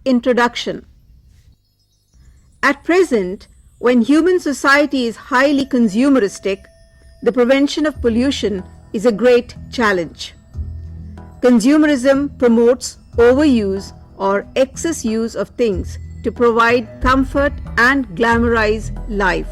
Introduction. At present, when human society is highly consumeristic, the prevention of pollution is a great challenge. Consumerism promotes overuse or excess use of things to provide comfort and glamorize life.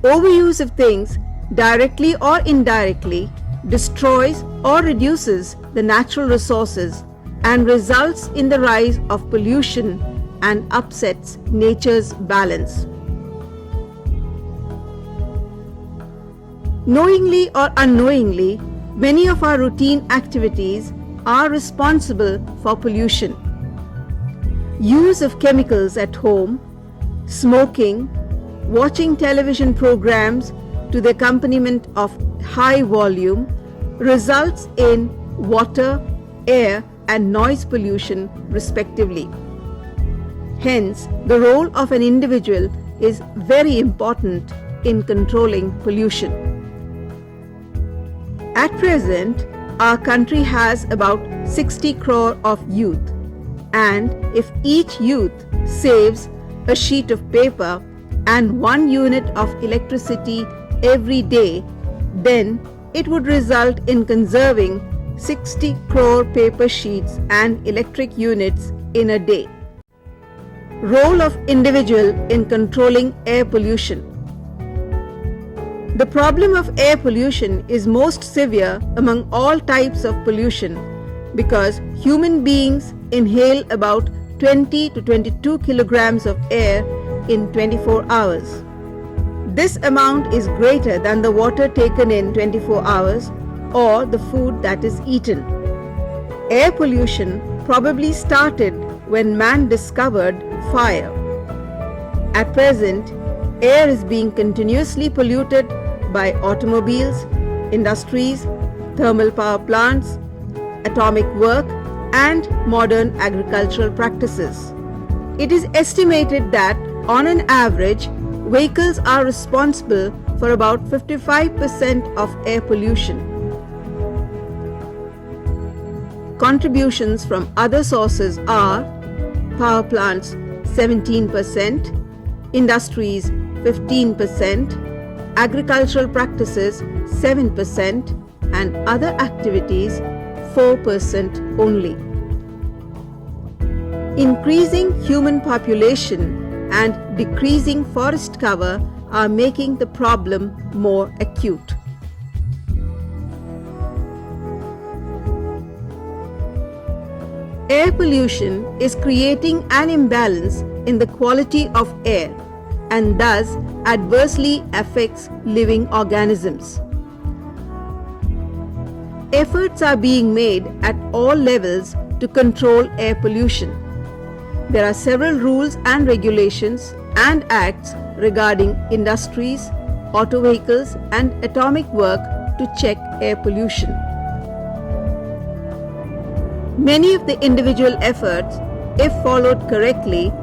Overuse of things, directly or indirectly, destroys or reduces the natural resources and results in the rise of pollution and upsets nature's balance. Knowingly or unknowingly, many of our routine activities are responsible for pollution. Use of chemicals at home, smoking, watching television programs to the accompaniment of high volume results in water, air, and noise pollution respectively. Hence, the role of an individual is very important in controlling pollution. At present, our country has about 60 crore of youth, and if each youth saves a sheet of paper and 1 unit of electricity every day, then it would result in conserving 60 crore paper sheets and electric units in a day. Role of individual in controlling air pollution. The problem of air pollution is most severe among all types of pollution because human beings inhale about 20 to 22 kilograms of air in 24 hours. This amount is greater than the water taken in 24 hours or the food that is eaten. Air pollution probably started when man discovered fire. At present, air is being continuously polluted by automobiles, industries, thermal power plants, atomic work, and modern agricultural practices. It is estimated that, on an average, vehicles are responsible for about 55% of air pollution. Contributions from other sources are power plants 17%, industries 15%, agricultural practices 7%, and other activities 4% only. Increasing human population and decreasing forest cover are making the problem more acute. Air pollution is creating an imbalance in the quality of air and thus adversely affects living organisms. Efforts are being made at all levels to control air pollution. There are several rules and regulations and acts regarding industries, auto vehicles, and atomic work to check air pollution. Many of the individual efforts, if followed correctly,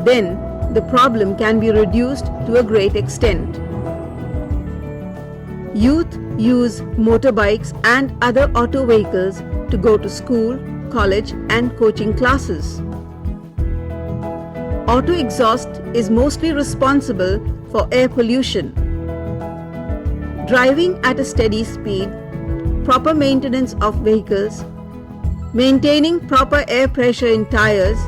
then the problem can be reduced to a great extent. Youth use motorbikes and other auto vehicles to go to school, college, and coaching classes. Auto exhaust is mostly responsible for air pollution. Driving at a steady speed, proper maintenance of vehicles, maintaining proper air pressure in tires,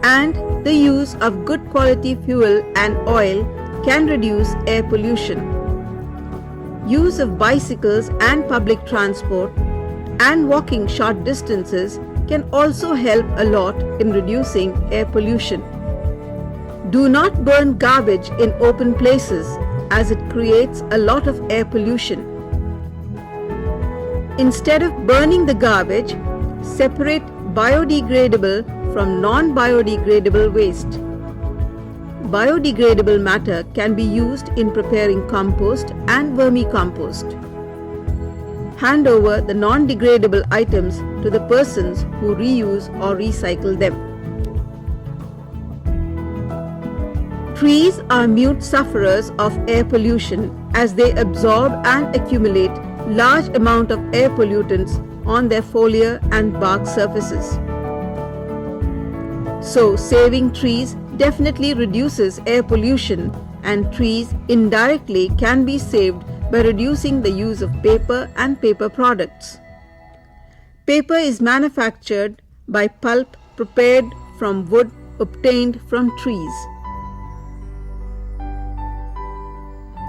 and the use of good quality fuel and oil can reduce air pollution. Use of bicycles and public transport and walking short distances can also help a lot in reducing air pollution. Do not burn garbage in open places as it creates a lot of air pollution. Instead of burning the garbage, separate biodegradable from non-biodegradable waste. Biodegradable matter can be used in preparing compost and vermicompost. Hand over the non-degradable items to the persons who reuse or recycle them. Trees are mute sufferers of air pollution as they absorb and accumulate large amount of air pollutants on their foliar and bark surfaces. So, saving trees definitely reduces air pollution, and trees indirectly can be saved by reducing the use of paper and paper products. Paper is manufactured by pulp prepared from wood obtained from trees.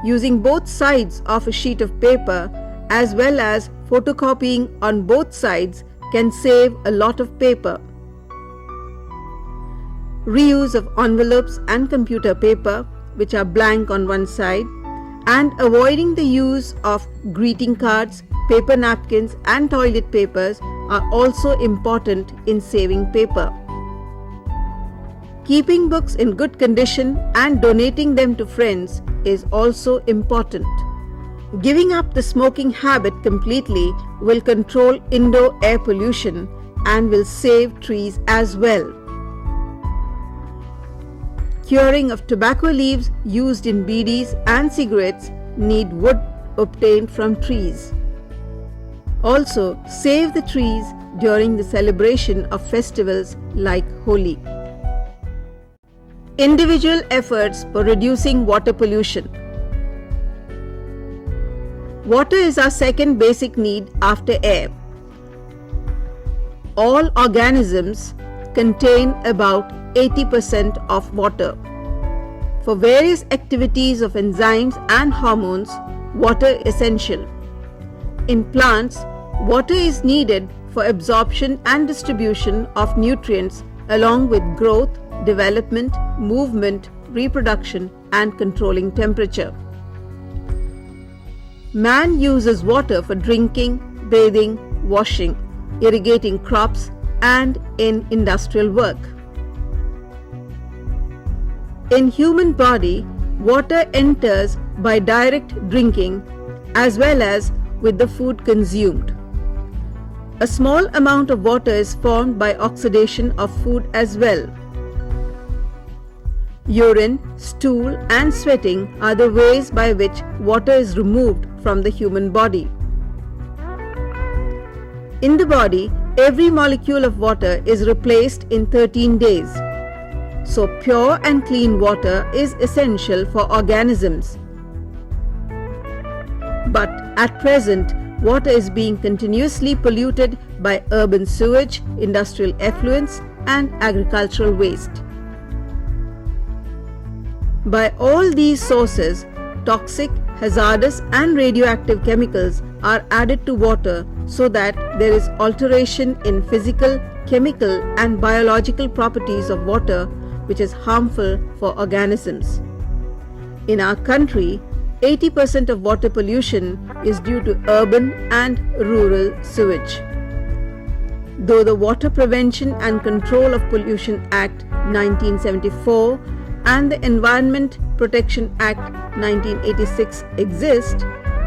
Using both sides of a sheet of paper as well as photocopying on both sides can save a lot of paper. Reuse of envelopes and computer paper, which are blank on one side, and avoiding the use of greeting cards, paper napkins and toilet papers are also important in saving paper. Keeping books in good condition and donating them to friends is also important. Giving up the smoking habit completely will control indoor air pollution and will save trees as well. Curing of tobacco leaves used in bidis and cigarettes need wood obtained from trees. Also, save the trees during the celebration of festivals like Holi. Individual efforts for reducing water pollution. Water is our second basic need after air. All organisms contain about 80% of water. For various activities of enzymes and hormones, water is essential. In plants, water is needed for absorption and distribution of nutrients along with growth, development, movement, reproduction, and controlling temperature. Man uses water for drinking, bathing, washing, irrigating crops, and in industrial work. In human body, water enters by direct drinking as well as with the food consumed. A small amount of water is formed by oxidation of food as well. Urine, stool, and sweating are the ways by which water is removed from the human body. In the body, every molecule of water is replaced in 13 days. So, pure and clean water is essential for organisms. But at present, water is being continuously polluted by urban sewage, industrial effluents, and agricultural waste. By all these sources, toxic, hazardous, and radioactive chemicals are added to water so that there is alteration in physical, chemical, and biological properties of water, which is harmful for organisms. In our country, 80% of water pollution is due to urban and rural sewage. Though the Water Prevention and Control of Pollution Act 1974 and the Environment Protection Act 1986 exist,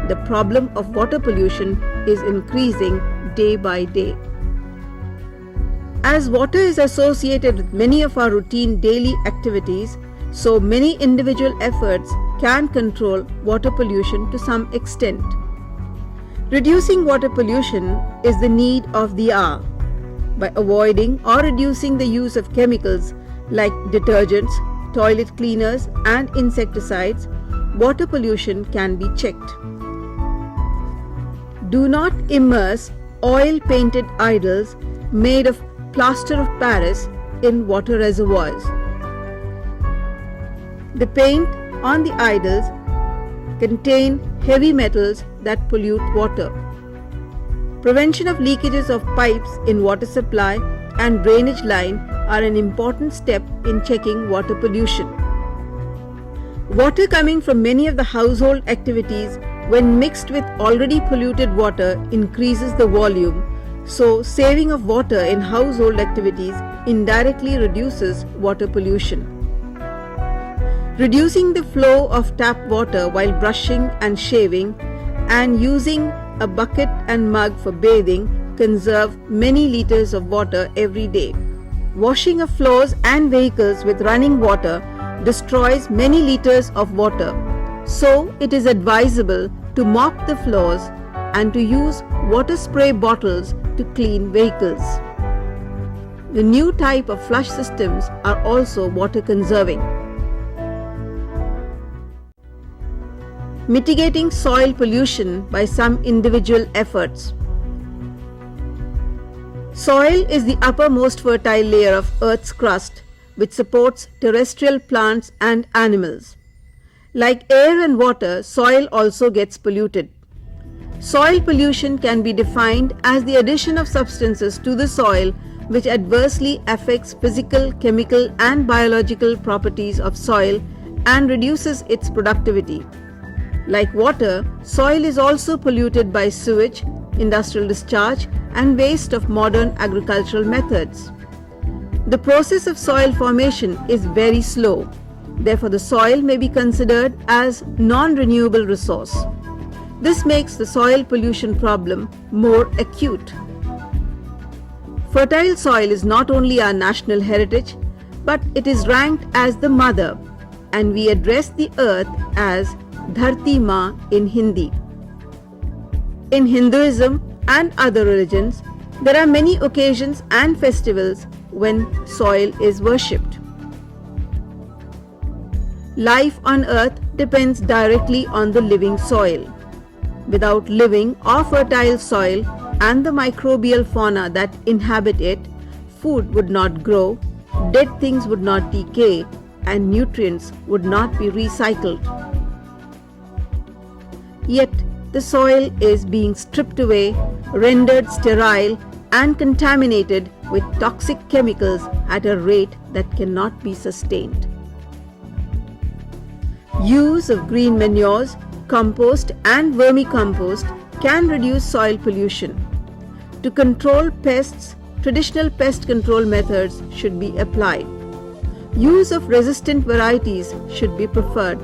the problem of water pollution is increasing day by day. As water is associated with many of our routine daily activities, so many individual efforts can control water pollution to some extent. Reducing water pollution is the need of the hour. By avoiding or reducing the use of chemicals like detergents, toilet cleaners, and insecticides, water pollution can be checked. Do not immerse oil-painted idols made of plaster of Paris in water reservoirs. The paint on the idols contain heavy metals that pollute water. Prevention of leakages of pipes in water supply and drainage line are an important step in checking water pollution. Water coming from many of the household activities when mixed with already polluted water increases the volume, so saving of water in household activities indirectly reduces water pollution. Reducing the flow of tap water while brushing and shaving and using a bucket and mug for bathing conserve many liters of water every day. Washing of floors and vehicles with running water destroys many liters of water, so it is advisable to mop the floors and to use water spray bottles to clean vehicles. The new type of flush systems are also water conserving. Mitigating soil pollution by some individual efforts. Soil is the uppermost fertile layer of Earth's crust, which supports terrestrial plants and animals. Like air and water, soil also gets polluted. Soil pollution can be defined as the addition of substances to the soil which adversely affects physical, chemical, and biological properties of soil and reduces its productivity. Like water, soil is also polluted by sewage, industrial discharge, and waste of modern agricultural methods. The process of soil formation is very slow. Therefore, the soil may be considered as non-renewable resource. This makes the soil pollution problem more acute. Fertile soil is not only our national heritage, but it is ranked as the mother, and we address the earth as Dharti Ma in Hindi. In Hinduism and other religions, there are many occasions and festivals when soil is worshipped. Life on earth depends directly on the living soil. Without living or fertile soil and the microbial fauna that inhabit it, food would not grow, dead things would not decay, and nutrients would not be recycled. Yet, the soil is being stripped away, rendered sterile, and contaminated with toxic chemicals at a rate that cannot be sustained. Use of green manures, compost, and vermicompost can reduce soil pollution. To control pests, traditional pest control methods should be applied. Use of resistant varieties should be preferred.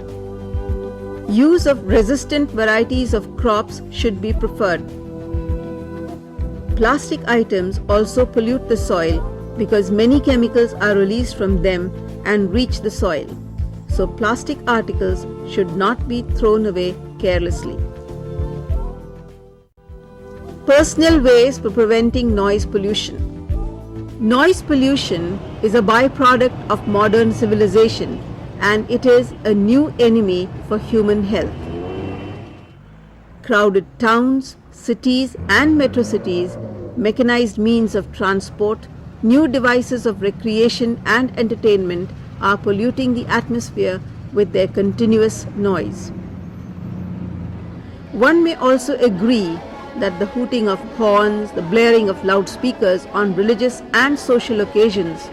Use of resistant varieties of crops should be preferred. Plastic items also pollute the soil because many chemicals are released from them and reach the soil. So plastic articles should not be thrown away carelessly. Personal ways for preventing noise pollution. Noise pollution is a byproduct of modern civilization, and it is a new enemy for human health. Crowded towns, cities and metro cities, mechanized means of transport, new devices of recreation and entertainment are polluting the atmosphere with their continuous noise. One may also agree that the hooting of horns, the blaring of loudspeakers on religious and social occasions,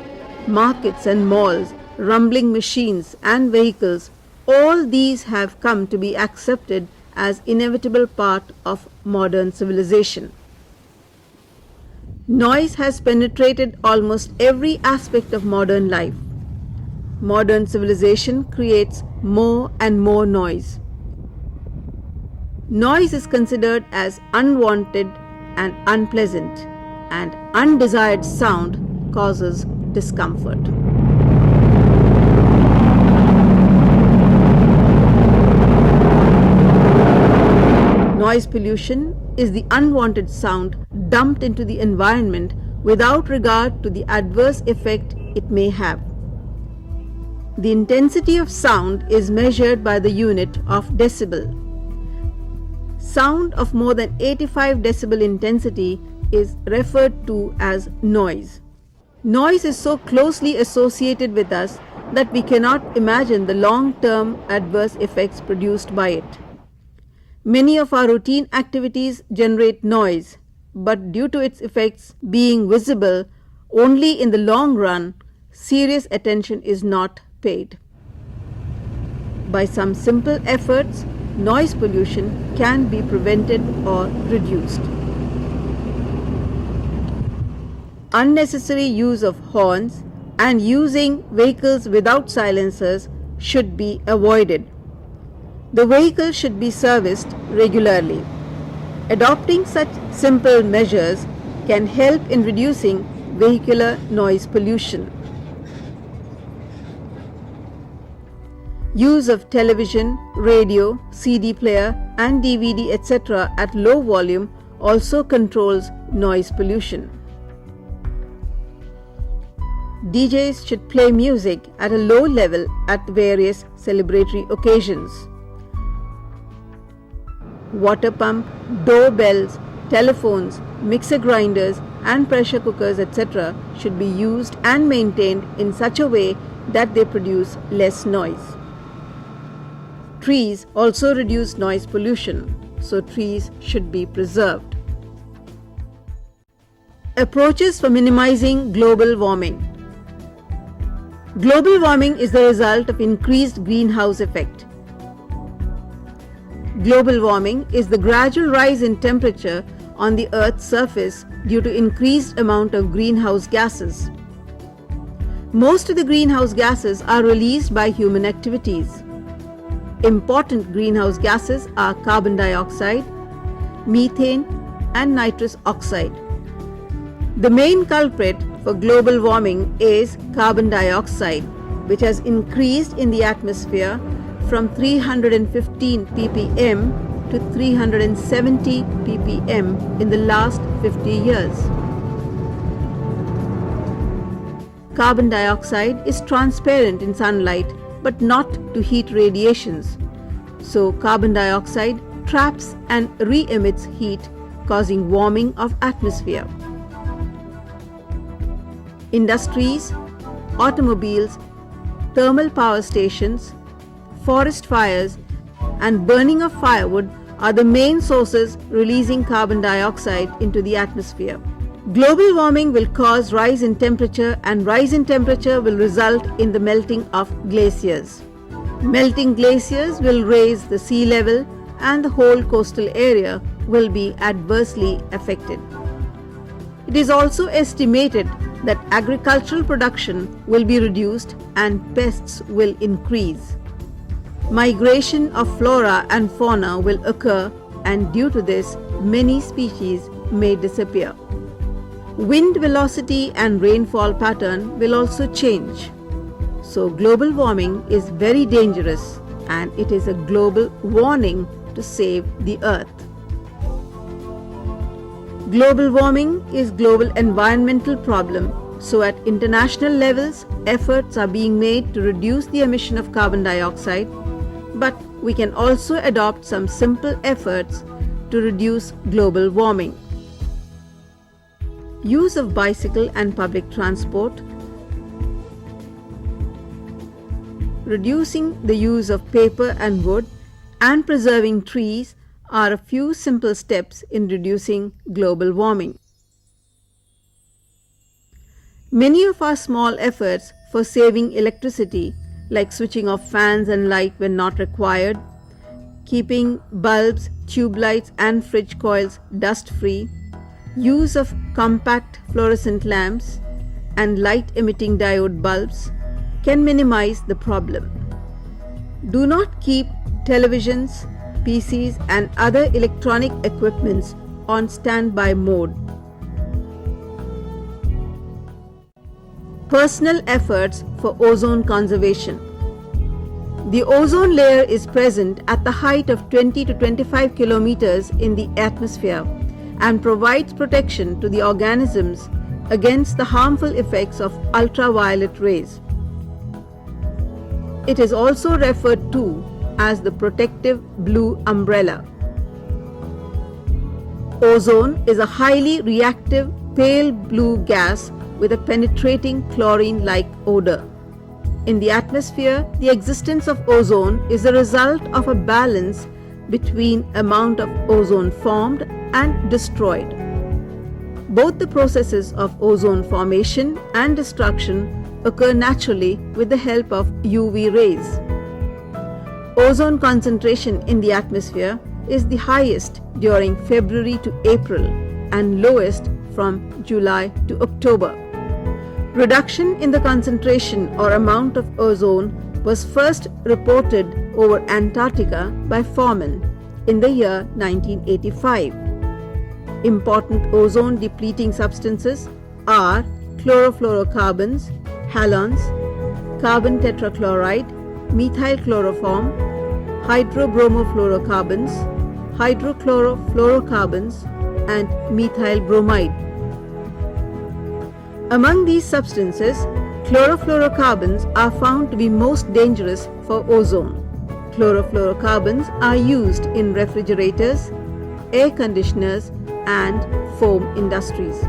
markets and malls, rumbling machines and vehicles, all these have come to be accepted as inevitable part of modern civilization. Noise has penetrated almost every aspect of modern life. Modern civilization creates more and more noise. Noise is considered as unwanted and unpleasant, and undesired sound causes discomfort. Noise pollution is the unwanted sound dumped into the environment without regard to the adverse effect it may have. The intensity of sound is measured by the unit of decibel. Sound of more than 85 decibel intensity is referred to as noise. Noise is so closely associated with us that we cannot imagine the long-term adverse effects produced by it. Many of our routine activities generate noise, but due to its effects being visible only in the long run, serious attention is not paid. By some simple efforts, noise pollution can be prevented or reduced. Unnecessary use of horns and using vehicles without silencers should be avoided. The vehicle should be serviced regularly. Adopting such simple measures can help in reducing vehicular noise pollution. Use of television, radio, CD player and DVD etc. at low volume also controls noise pollution. DJs should play music at a low level at various celebratory occasions. Water pump, doorbells, telephones, mixer grinders and pressure cookers etc. should be used and maintained in such a way that they produce less noise. Trees also reduce noise pollution, so trees should be preserved. Approaches for minimizing global warming. Global warming is the result of increased greenhouse effect. Global warming is the gradual rise in temperature on the Earth's surface due to increased amount of greenhouse gases. Most of the greenhouse gases are released by human activities. Important greenhouse gases are carbon dioxide, methane, and nitrous oxide. The main culprit for global warming is carbon dioxide, which has increased in the atmosphere from 315 ppm to 370 ppm in the last 50 years. Carbon dioxide is transparent in sunlight but not to heat radiations. So carbon dioxide traps and re-emits heat, causing warming of atmosphere. Industries, automobiles, thermal power stations, forest fires and burning of firewood are the main sources releasing carbon dioxide into the atmosphere. Global warming will cause rise in temperature, and rise in temperature will result in the melting of glaciers. Melting glaciers will raise the sea level and the whole coastal area will be adversely affected. It is also estimated that agricultural production will be reduced and pests will increase. Migration of flora and fauna will occur, and due to this, many species may disappear. Wind velocity and rainfall pattern will also change. So global warming is very dangerous, and it is a global warning to save the earth. Global warming is global environmental problem, so at international levels, efforts are being made to reduce the emission of carbon dioxide, but we can also adopt some simple efforts to reduce global warming. Use of bicycle and public transport, reducing the use of paper and wood, and preserving trees are a few simple steps in reducing global warming. Many of our small efforts for saving electricity, like switching off fans and light when not required, keeping bulbs, tube lights and fridge coils dust-free, use of compact fluorescent lamps and light-emitting diode bulbs can minimize the problem. Do not keep televisions, PCs and other electronic equipments on standby mode. Personal efforts for ozone conservation. The ozone layer is present at the height of 20 to 25 kilometers in the atmosphere and provides protection to the organisms against the harmful effects of ultraviolet rays. It is also referred to as the protective blue umbrella. Ozone is a highly reactive pale blue gas with a penetrating chlorine-like odor. In the atmosphere, the existence of ozone is a result of a balance between amount of ozone formed and destroyed. Both the processes of ozone formation and destruction occur naturally with the help of UV rays. Ozone concentration in the atmosphere is the highest during February to April and lowest from July to October. Reduction in the concentration or amount of ozone was first reported over Antarctica by Forman in the year 1985. Important ozone depleting substances are chlorofluorocarbons, halogens, carbon tetrachloride, methyl chloroform, hydrobromofluorocarbons, hydrochlorofluorocarbons, and methyl bromide. Among these substances, chlorofluorocarbons are found to be most dangerous for ozone. Chlorofluorocarbons are used in refrigerators, air conditioners, and foam industries.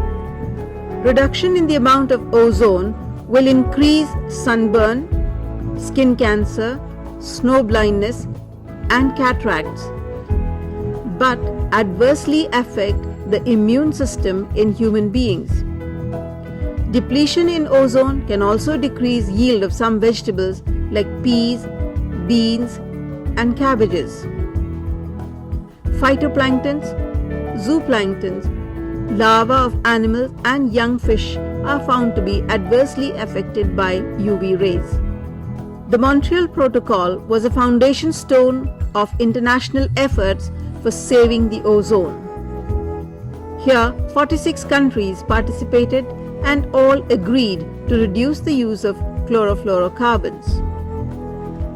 Reduction in the amount of ozone will increase sunburn, skin cancer, snow blindness, and cataracts, but adversely affect the immune system in human beings. Depletion in ozone can also decrease yield of some vegetables like peas, beans, and cabbages. Phytoplanktons, zooplanktons, larvae of animals and young fish are found to be adversely affected by UV rays. The Montreal Protocol was a foundation stone of international efforts for saving the ozone. Here, 46 countries participated and all agreed to reduce the use of chlorofluorocarbons.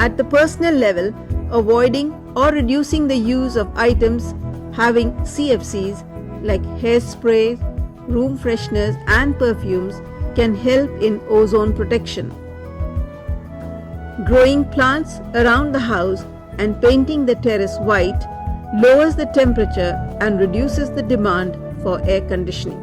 At the personal level, avoiding or reducing the use of items having CFCs like hairsprays, room fresheners, and perfumes can help in ozone protection. Growing plants around the house and painting the terrace white lowers the temperature and reduces the demand for air conditioning.